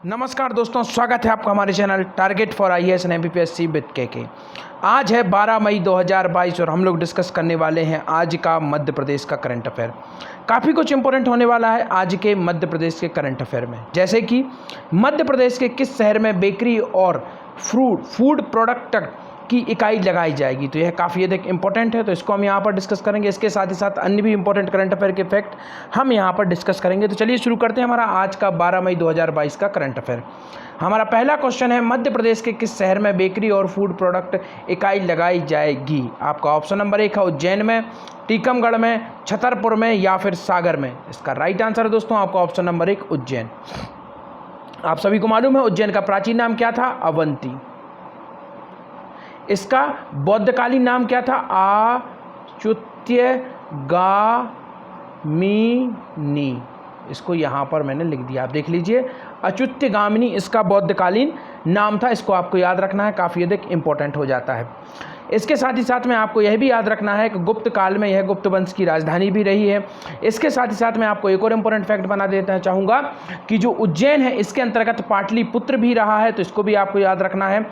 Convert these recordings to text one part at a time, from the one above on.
नमस्कार दोस्तों, स्वागत है आपका हमारे channel target for IAS and MPPSC with के। आज है 12 मई 2022 और हम लोग डिस्कस करने वाले हैं आज का मध्य प्रदेश का करंट अफेयर। काफ़ी कुछ इंपॉर्टेंट होने वाला है आज के मध्य प्रदेश के करंट अफेयर में, जैसे कि मध्य प्रदेश के किस शहर में बेकरी और फूड प्रोडक्ट की इकाई लगाई जाएगी। तो यह काफ़ी अधिक इंपॉर्टेंट है, तो इसको हम यहाँ पर डिस्कस करेंगे। इसके साथ ही साथ अन्य भी इंपॉर्टेंट करंट अफेयर के फैक्ट हम यहाँ पर डिस्कस करेंगे। तो चलिए शुरू करते हैं हमारा आज का 12 मई 2022 का करंट अफेयर। हमारा पहला क्वेश्चन है, मध्य प्रदेश के किस शहर में बेकरी और फूड प्रोडक्ट इकाई लगाई जाएगी। आपका ऑप्शन नंबर 1 है उज्जैन में, टीकमगढ़ में, छतरपुर में या फिर सागर में। इसका राइट आंसर है दोस्तों आपका ऑप्शन नंबर 1 उज्जैन। आप सभी को मालूम है उज्जैन का प्राचीन नाम क्या था? अवंती। इसका बौद्धकालीन नाम क्या था? अच्युत्यगामिनी। इसको यहाँ पर मैंने लिख दिया, आप देख लीजिए। अच्युत्यगामिनी इसका बौद्धकालीन नाम था। इसको आपको याद रखना है, काफ़ी अधिक इंपॉर्टेंट हो जाता है। इसके साथ ही साथ में आपको यह भी याद रखना है कि गुप्त काल में यह गुप्त वंश की राजधानी भी रही है। इसके साथ ही साथ मैं आपको एक और इंपॉर्टेंट फैक्ट बना देना चाहूँगा कि जो उज्जैन है इसके अंतर्गत पाटलिपुत्र भी रहा है, तो इसको भी आपको याद रखना है।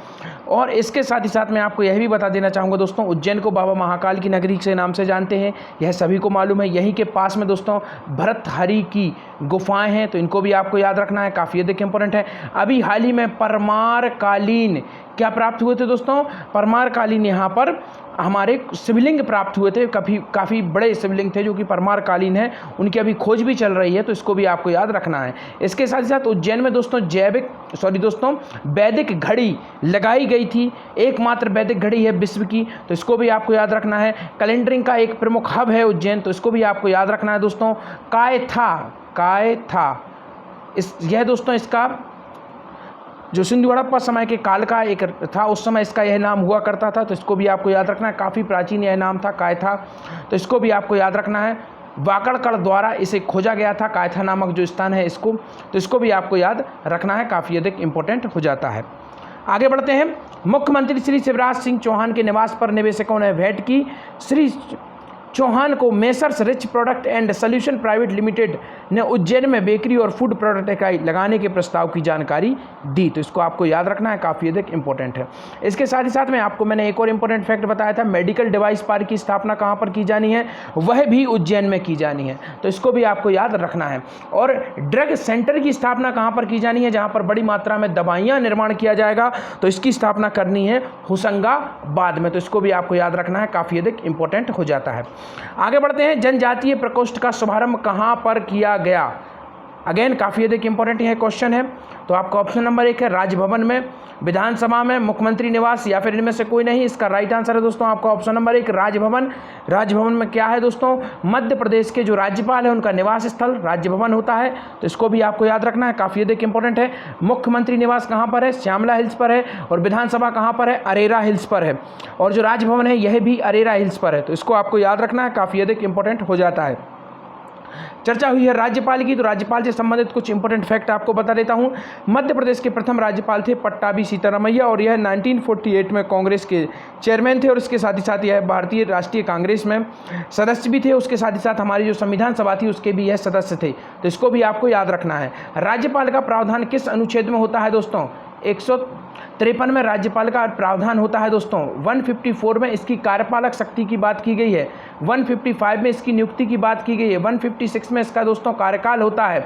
और इसके साथ ही साथ मैं आपको यह भी बता देना चाहूँगा दोस्तों, उज्जैन को बाबा महाकाल की नगरी के नाम से जानते हैं, यह सभी को मालूम है। यहीं के पास में दोस्तों भर्तहरि की गुफाएं हैं, तो इनको भी आपको याद रखना है, काफ़ी अधिक इंपॉर्टेंट है। अभी हाल ही में परमारकालीन क्या प्राप्त हुए थे दोस्तों? परमारकालीन यहाँ पर हमारे शिवलिंग प्राप्त हुए थे, काफ़ी बड़े शिवलिंग थे जो कि परमारकालीन है, उनकी अभी खोज भी चल रही है, तो इसको भी आपको याद रखना है। इसके साथ ही साथ उज्जैन में दोस्तों वैदिक घड़ी लगाई गई थी, एकमात्र वैदिक घड़ी है विश्व की, तो इसको भी आपको याद रखना है। कैलेंडरिंग का एक प्रमुख हब है उज्जैन, तो इसको भी आपको याद रखना है दोस्तों। कायथा यह दोस्तों इसका जो सिंधु हड़प्पा समय के काल का एक था, उस समय इसका यह नाम हुआ करता था, तो इसको भी आपको याद रखना है। काफ़ी प्राचीन यह नाम था कायथा, तो इसको भी आपको याद रखना है। वाकड़कड़ द्वारा इसे खोजा गया था, कायथा नामक जो स्थान है इसको, तो इसको भी आपको याद रखना है, काफ़ी अधिक इंपॉर्टेंट हो जाता है। आगे बढ़ते हैं। मुख्यमंत्री श्री शिवराज सिंह चौहान के निवास पर निवेशकों ने भेंट की। श्री चौहान को messrs rich product and solution private limited ने उज्जैन में बेकरी और फूड प्रोडक्ट इकाई लगाने के प्रस्ताव की जानकारी दी, तो इसको आपको याद रखना है, काफ़ी अधिक इंपॉर्टेंट है। इसके साथ ही साथ में आपको मैंने एक और इंपॉर्टेंट फैक्ट बताया था, मेडिकल डिवाइस पार्क की स्थापना कहाँ पर की जानी है? वह भी उज्जैन में की जानी है, तो इसको भी आपको याद रखना है। और ड्रग सेंटर की स्थापना कहाँ पर की जानी है? जहाँ पर बड़ी मात्रा में दवाइयाँ निर्माण किया जाएगा, तो इसकी स्थापना करनी है होशंगाबाद में, तो इसको भी आपको याद रखना है, काफ़ी अधिक इंपॉर्टेंट हो जाता है। आगे बढ़ते हैं। जनजातीय प्रकोष्ठ का शुभारंभ कहां पर किया गया? अगेन काफ़ी अधिक इंपॉर्टेंट यह क्वेश्चन है, तो आपका ऑप्शन नंबर 1 है राजभवन में, विधानसभा में, मुख्यमंत्री निवास या फिर इनमें से कोई नहीं। इसका राइट आंसर है दोस्तों आपका ऑप्शन नंबर 1 राजभवन। राजभवन में क्या है दोस्तों? मध्य प्रदेश के जो राज्यपाल है उनका निवास स्थल राजभवन होता है, तो इसको भी आपको याद रखना है, काफ़ी अधिक इंपॉर्टेंट है। मुख्यमंत्री निवास कहाँ पर है? श्यामला हिल्स पर है। और विधानसभा कहाँ पर है? अरेरा हिल्स पर है। और जो राजभवन है यह भी अरेरा हिल्स पर है, तो इसको आपको याद रखना है, काफ़ी अधिक इंपॉर्टेंट हो जाता है। चर्चा हुई है राज्यपाल की, तो राज्यपाल से संबंधित कुछ इंपॉर्टेंट फैक्ट आपको बता देता हूं। मध्य प्रदेश के प्रथम राज्यपाल थे पट्टाभी सीतारामैया, और यह 1948 में कांग्रेस के चेयरमैन थे, और इसके साथ ही साथ यह भारतीय राष्ट्रीय कांग्रेस में सदस्य भी 53 उसके साथ ही साथ हमारी जो संविधान सभा थी उसके भी यह सदस्य थे, तो इसको भी आपको याद रखना है। राज्यपाल का प्रावधान किस अनुच्छेद में होता है दोस्तों? 153 में राज्यपाल का प्रावधान होता है दोस्तों। 154 में इसकी कार्यपालक शक्ति की बात की गई है, 155 में इसकी नियुक्ति की बात की गई है, 156 में इसका दोस्तों कार्यकाल होता है,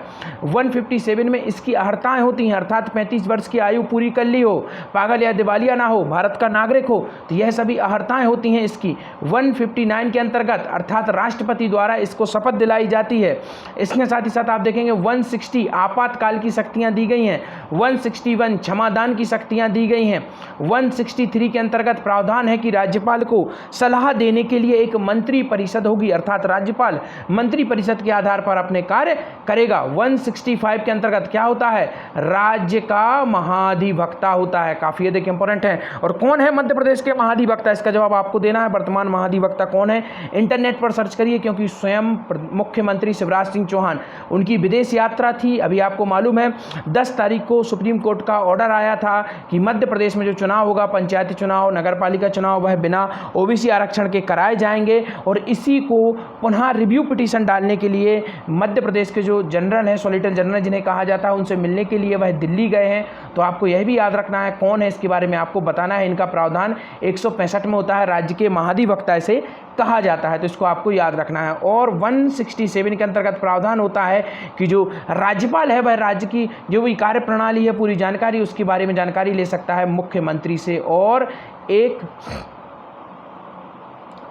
157 में इसकी अहर्ताएँ होती हैं, अर्थात 35 वर्ष की आयु पूरी कर ली हो, पागल या दिवालिया ना हो, भारत का नागरिक हो, तो यह सभी अहर्ताएँ होती हैं इसकी। 159 के अंतर्गत अर्थात राष्ट्रपति द्वारा इसको शपथ दिलाई जाती है। इसके साथ ही साथ आप देखेंगे 160 आपातकाल की शक्तियाँ दी गई हैं, 161 क्षमादान की शक्तियाँ दी गई हैं, 163 के अंतर्गत प्रावधान है कि राज्यपाल को सलाह देने के लिए एक मंत्री परिषद होगी, अर्थात राज्यपाल मंत्री परिषद के आधार पर अपने कार्य करेगा। 165 के अंतर्गत क्या होता है? राज्य का महाधिवक्ता होता है, काफी अधिक इंपॉर्टेंट है। और कौन है मध्य प्रदेश के महाधिवक्ता? इसका जवाब आपको देना है, वर्तमान महाधिवक्ता कौन है? इंटरनेट पर सर्च करिए, क्योंकि स्वयं मुख्यमंत्री शिवराज सिंह चौहान, उनकी विदेश यात्रा थी, अभी आपको मालूम है 10 तारीख को सुप्रीम कोर्ट का ऑर्डर आया था कि मध्य प्रदेश में जो चुनाव होगा, पंचायती चुनाव, नगर पालिका चुनाव, वह बिना ओबीसी आरक्षण के कराए जाएंगे। और इसी को पुनः रिव्यू पिटीशन डालने के लिए मध्य प्रदेश के जो जनरल हैं, सॉलिसिटर जनरल जिन्हें कहा जाता है, उनसे मिलने के लिए वह दिल्ली गए हैं। तो आपको यह भी याद रखना है कौन है, इसके बारे में आपको बताना है। इनका प्रावधान 165 में होता है, राज्य के महाधिवक्ता इसे कहा जाता है, तो इसको आपको याद रखना है। और 167 के अंतर्गत प्रावधान होता है कि जो राज्यपाल है वह राज्य की जो भी कार्य प्रणाली है, पूरी जानकारी उसके बारे में जानकारी ले सकता है मुख्यमंत्री से। और एक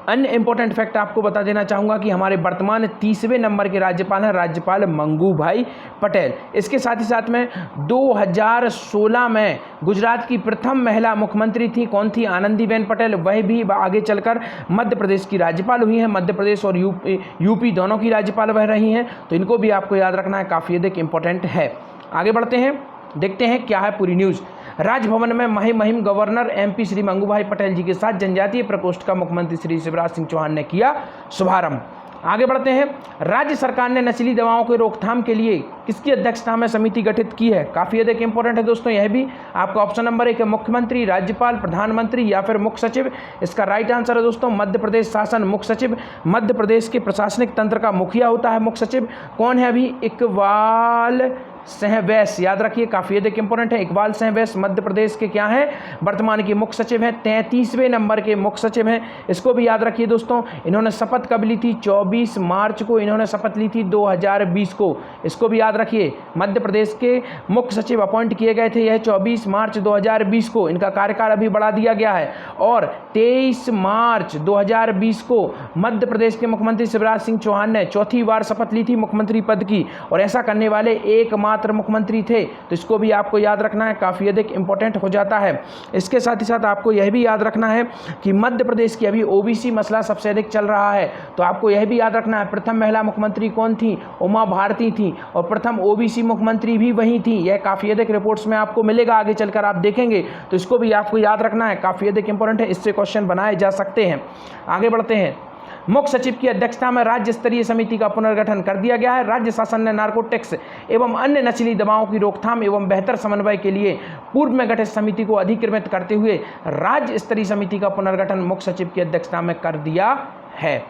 अन्य इंपॉर्टेंट फैक्ट आपको बता देना चाहूँगा कि हमारे वर्तमान 30वें नंबर के राज्यपाल हैं राज्यपाल मंगू भाई पटेल। इसके साथ ही साथ में 2016 में गुजरात की प्रथम महिला मुख्यमंत्री थी, कौन थी? आनंदीबेन पटेल। वह भी आगे चलकर मध्य प्रदेश की राज्यपाल हुई हैं, मध्य प्रदेश और यूपी दोनों की राज्यपाल वह रही हैं। तो इनको भी आपको याद रखना है, काफ़ी अधिक इंपॉर्टेंट है। आगे बढ़ते हैं, देखते हैं क्या है पूरी न्यूज़। राजभवन में महिम गवर्नर एमपी श्री मंगू भाई पटेल जी के साथ जनजातीय प्रकोष्ठ का मुख्यमंत्री श्री शिवराज सिंह चौहान ने किया शुभारंभ। आगे बढ़ते हैं, राज्य सरकार ने नशीली दवाओं की रोकथाम के लिए किसकी अध्यक्षता में समिति गठित की है? काफ़ी अधिक इंपॉर्टेंट है दोस्तों यह भी। आपका ऑप्शन नंबर 1 है मुख्यमंत्री, राज्यपाल, प्रधानमंत्री या फिर मुख्य सचिव। इसका राइट आंसर है दोस्तों मध्य प्रदेश शासन मुख्य सचिव। मध्य प्रदेश के प्रशासनिक तंत्र का मुखिया होता है मुख्य सचिव। कौन है अभी? इकबाल सिंह बैस, याद रखिए, काफ़ी अधिक इंपॉर्टेंट है। इकबाल सिंह बैस मध्य प्रदेश के क्या हैं? वर्तमान के मुख्य सचिव हैं, 33वें नंबर के मुख्य सचिव हैं। इसको भी याद रखिए दोस्तों। इन्होंने शपथ कब ली थी? 24 मार्च को इन्होंने शपथ ली थी 2020 को। इसको भी याद रखिए, मध्य प्रदेश के मुख्य सचिव अपॉइंट किए गए थे यह 24 मार्च 2020 को। इनका कार्यकाल अभी बढ़ा दिया गया है। और 23 मार्च 2020 को मध्य प्रदेश के मुख्यमंत्री शिवराज सिंह चौहान ने चौथी बार शपथ ली थी मुख्यमंत्री पद की, और ऐसा करने वाले एकमात्र मुख्यमंत्री थे। तो इसको भी आपको याद रखना है, काफ़ी अधिक इंपॉर्टेंट हो जाता है। इसके साथ ही साथ आपको यह भी याद रखना है कि मध्य प्रदेश की अभी ओबीसी मसला सबसे अधिक चल रहा है। तो आपको यह भी याद रखना है प्रथम महिला मुख्यमंत्री कौन थी? उमा भारती थी। और प्रथम ओबीसी मुख्यमंत्री भी वही थी। यह काफ़ी अधिक रिपोर्ट्स में आपको मिलेगा, आगे चलकर आप देखेंगे। तो इसको भी आपको याद रखना है, काफ़ी अधिक इंपॉर्टेंट है, इससे क्वेश्चन बनाए जा सकते हैं। आगे बढ़ते हैं, मुख्य सचिव की अध्यक्षता में राज्य स्तरीय समिति का पुनर्गठन कर दिया गया है। राज्य शासन ने नार्कोटिक्स एवं अन्य नशीली दवाओं की रोकथाम एवं बेहतर समन्वय के लिए पूर्व में गठित समिति को अधिकृत करते हुए राज्य स्तरीय समिति का पुनर्गठन मुख्य सचिव की अध्यक्षता में कर दिया है।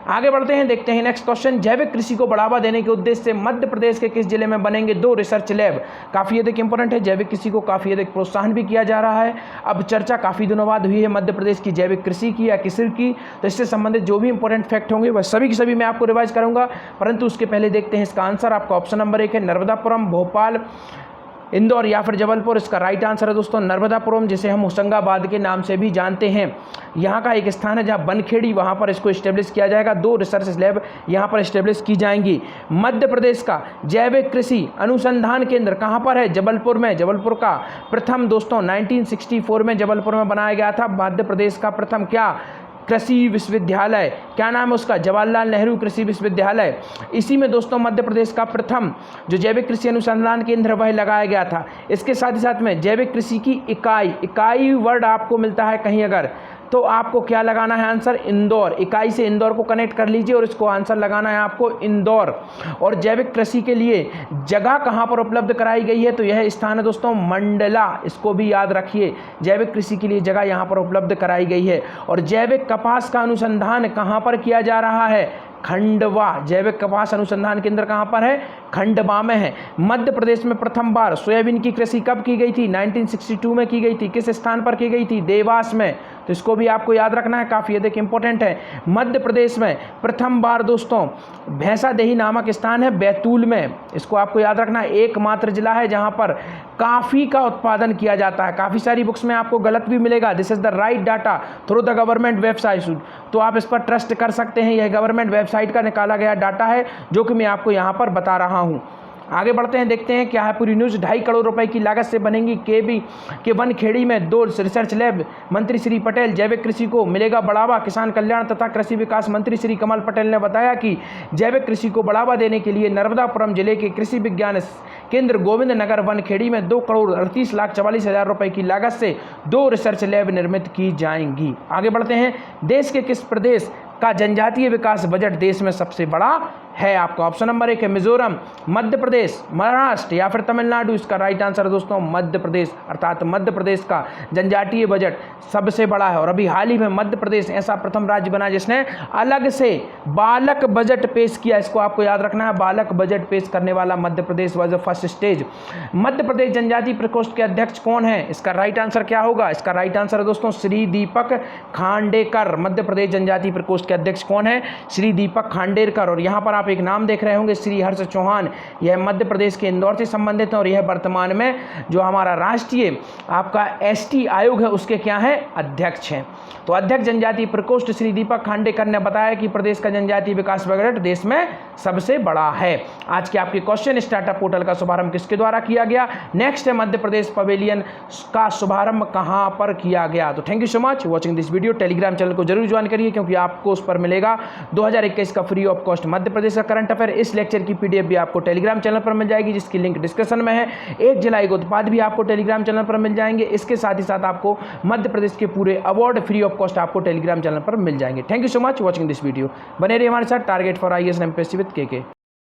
आगे बढ़ते हैं, देखते हैं नेक्स्ट क्वेश्चन। जैविक कृषि को बढ़ावा देने के उद्देश्य से मध्य प्रदेश के किस जिले में बनेंगे 2 रिसर्च लैब? काफ़ी अधिक इंपॉर्टेंट है। जैविक कृषि को काफ़ी अधिक प्रोत्साहन भी किया जा रहा है। अब चर्चा काफ़ी दिनों बाद हुई है मध्य प्रदेश की जैविक कृषि की या किसी की, तो इससे संबंधित जो भी इंपॉर्टेंट फैक्ट होंगे वह सभी के सभी मैं आपको रिवाइज करूंगा। परंतु उसके पहले देखते हैं इसका आंसर। आपका ऑप्शन नंबर 1 है नर्मदापुरम, भोपाल, इंदौर या फिर जबलपुर। इसका राइट आंसर है दोस्तों नर्मदापुरम, जिसे हम होशंगाबाद के नाम से भी जानते हैं। यहाँ का एक स्थान है जहाँ बनखेड़ी, वहाँ पर इसको इस्टेब्लिश किया जाएगा। 2 रिसर्च लैब यहाँ पर इस्टेब्लिश की जाएंगी। मध्य प्रदेश का जैविक कृषि अनुसंधान केंद्र कहाँ पर है? जबलपुर में। जबलपुर का प्रथम दोस्तों 1964 में जबलपुर में बनाया गया था मध्य प्रदेश का प्रथम क्या? कृषि विश्वविद्यालय। क्या नाम है उसका? जवाहरलाल नेहरू कृषि विश्वविद्यालय। इसी में दोस्तों मध्य प्रदेश का प्रथम जो जैविक कृषि अनुसंधान केंद्र वह लगाया गया था। इसके साथ ही साथ में जैविक कृषि की इकाई वर्ड आपको मिलता है कहीं अगर, तो आपको क्या लगाना है आंसर? इंदौर। इकाई से इंदौर को कनेक्ट कर लीजिए और इसको आंसर लगाना है आपको इंदौर। और जैविक कृषि के लिए जगह कहाँ पर उपलब्ध कराई गई है? तो यह स्थान है दोस्तों मंडला। इसको भी याद रखिए, जैविक कृषि के लिए जगह यहाँ पर उपलब्ध कराई गई है। और जैविक कपास का अनुसंधान कहाँ पर किया जा रहा है? खंडवा। जैविक कपास अनुसंधान केंद्र कहाँ पर है? खंडवा में है। मध्य प्रदेश में प्रथम बार सोयाबीन की कृषि कब की गई थी? 1962 में की गई थी। किस स्थान पर की गई थी? देवास में। तो इसको भी आपको याद रखना है, काफ़ी अधिक इंपॉर्टेंट है। मध्य प्रदेश में प्रथम बार दोस्तों भैंसादेही नामक स्थान है बैतूल में। इसको आपको याद रखना है। एकमात्र जिला है जहाँ पर काफ़ी का उत्पादन किया जाता है। काफ़ी सारी बुक्स में आपको गलत भी मिलेगा। This is the right data through the government website, तो आप इस पर ट्रस्ट कर सकते हैं। यह गवर्नमेंट वेबसाइट का निकाला गया डाटा है जो कि मैं आपको यहाँ पर बता रहा हूँ। आगे बढ़ते हैं, देखते हैं क्या है पूरी न्यूज़। 2.5 करोड़ रुपए की लागत से बनेंगी के बनखेड़ी में 2 रिसर्च लैब। मंत्री श्री पटेल, जैविक कृषि को मिलेगा बढ़ावा। किसान कल्याण तथा कृषि विकास मंत्री श्री कमल पटेल ने बताया कि जैविक कृषि को बढ़ावा देने के लिए नर्मदापुरम जिले के कृषि विज्ञान केंद्र गोविंद नगर बनखेड़ी में 2,38,44,000 रुपए की लागत से 2 रिसर्च लैब निर्मित की जाएंगी। आगे बढ़ते हैं, देश के किस प्रदेश का जनजातीय विकास बजट देश में सबसे बड़ा है आपका ऑप्शन नंबर 1 है मिजोरम, मध्य प्रदेश, महाराष्ट्र या फिर तमिलनाडु। इसका राइट आंसर है दोस्तों मध्य प्रदेश, अर्थात मध्य प्रदेश का जनजातीय बजट सबसे बड़ा है। और अभी हाल ही में मध्य प्रदेश ऐसा प्रथम राज्य बना जिसने अलग से बालक बजट पेश किया। इसको आपको याद रखना है, बालक बजट पेश करने वाला Madhya Pradesh was the first stage. Madhya Pradesh जनजातीय प्रकोष्ठ के अध्यक्ष कौन है? इसका राइट आंसर क्या होगा? इसका राइट आंसर है दोस्तों श्री दीपक खांडेकर। मध्य प्रदेश जनजातीय प्रकोष्ठ के अध्यक्ष कौन है? श्री दीपक खांडेकर। और यहाँ पर आप एक नाम देख रहे होंगे श्री हर्ष चौहान, यह मध्य प्रदेश के इंदौर से संबंधित है और यह वर्तमान में जो हमारा राष्ट्रीय आपका एसटी आयोग है उसके क्या है? अध्यक्ष हैं। तो अध्यक्ष जनजातीय प्रकोष्ठ श्री दीपक खांडेकर ने बताया कि प्रदेश का जनजातीय विकास बजट देश में सबसे बड़ा है। आज के आपके क्वेश्चन, स्टार्टअप पोर्टल का शुभारंभ किसके द्वारा किया गया? नेक्स्ट है मध्य प्रदेश पवेलियन का शुभारंभ कहां पर किया गया? तो thank you so much watching this video. Telegram channel को जरूर ज्वाइन करिए क्योंकि आपको उस पर मिलेगा 2021 का free of cost Madhya Pradesh का करंट अफेयर। इस लेक्चर की पीडीएफ भी आपको टेलीग्राम चैनल पर मिल जाएगी जिसकी लिंक डिस्क्रिप्शन में है। 1 जुलाई को उत्पाद भी आपको टेलीग्राम चैनल पर मिल जाएंगे। इसके साथ ही साथ आपको मध्य प्रदेश के पूरे अवार्ड फ्री ऑफ कॉस्ट आपको टेलीग्राम चैनल पर मिल जाएंगे। Thank you so much watching this video. बने रहिए हमारे साथ। Target for IAS and MPSC with KK।